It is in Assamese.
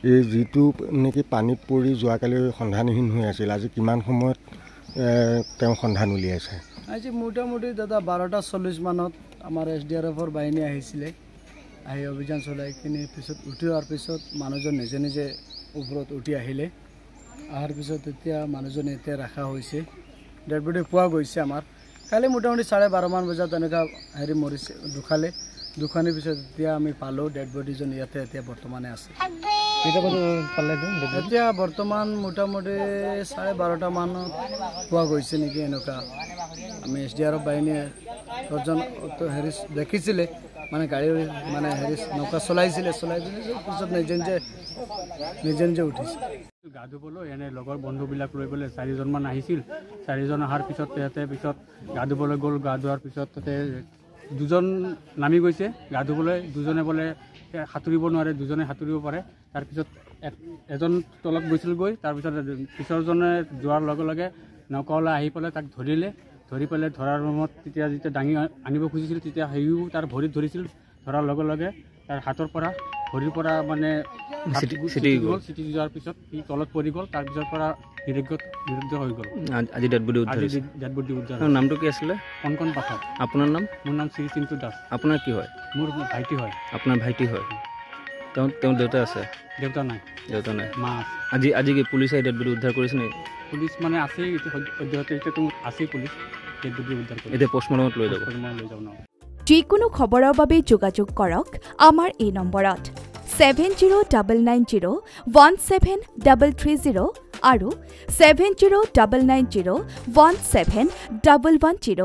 এই যিটো নেকি পানীত পৰি যোৱাকালি সন্ধানহীন হৈ আছিল, আজি কিমান সময়ত তেওঁ সন্ধান উলিয়াইছে? আজি মোটামুটি দাদা 12:40 মানত আমাৰ SDRFৰ বাহিনী আহিছিলে। আহি অভিযান চলাই কিনে পিছত উঠি অহাৰ পিছত মানুহজন নিজে নিজে ওপৰত উঠি আহিলে। অহাৰ পিছত এতিয়া মানুহজন এতিয়া ৰখা হৈছে, ডেড বডি পোৱা গৈছে। আমাৰ কালি মোটামুটি 12:30 মান বজাত এনেকুৱা মৰিছে, দুখানিৰ পিছত এতিয়া আমি পালোঁ ডেড বডিজন ইয়াতে এতিয়া বৰ্তমানে আছে। এতিয়া বৰ্তমান মোটামুটি 12:30 মানত পোৱা গৈছে নেকি এনেকুৱা। আমি SDRF বাহিনীয়ে দেখিছিলে, মানে গাড়ী মানে নৌকা চলাইছিলে পিছত নিজে নিজে উঠিছে। গা ধুবলৈ এনে লগৰ বন্ধুবিলাক লৈ পেলাই 4জনমান আহিছিল। 4জন অহাৰ পিছত পিছত গা ধুবলৈ গ'ল। গা ধোৱাৰ পিছত তাতে 2জন নামি গৈছে গা ধুবলৈ। 2জনে বোলে সাঁতুৰিব নোৱাৰে, 2জনে সাঁতুৰিব পাৰে। তাৰপিছত এজন তলত গৈছিল গৈ, তাৰপিছত পিছৰজনে যোৱাৰ লগে লগে নৌকাৱালা আহি পেলাই তাক ধৰি পেলাই ধৰাৰ সময়ত যেতিয়া দাঙি আনিব খুজিছিল তেতিয়া সিও তাৰ ভৰিত ধৰিছিল। ধৰাৰ লগে লগে তাৰ হাতৰ পৰা ভৰিৰ পৰা মানে চিটি যোৱাৰ পিছত সি তলত পৰি গ'ল। তাৰপিছৰ পৰা নিৰুদ্ধ হৈ গ'ল। আজি ডেড বডি উদ্ধাৰ। নামটো কি আছিলে? কণকণ পাঠক। আপোনাৰ নাম? মোৰ নাম শ্ৰী চিন্তু দাস। আপোনাৰ কি হয়? মোৰ ভাইটি হয়। আপোনাৰ ভাইটি হয়। তেওঁ দেউতা আছে? দেউতা নাই। মা আছে। আজি কি পুলিচে ডেড বডি উদ্ধাৰ কৰিছে নেকি? পুলিচ মানে আছেই সদ্যহতে, এতিয়াতো আছেই পুলিচ ডেড বডি উদ্ধাৰ কৰি। এতিয়া পোষ্টমৰ্টমত লৈ যাব ন। যিকোনো খবৰৰ বাবে যোগাযোগ কৰক আমাৰ এই নম্বৰত 7099017330 আৰু 7099017110।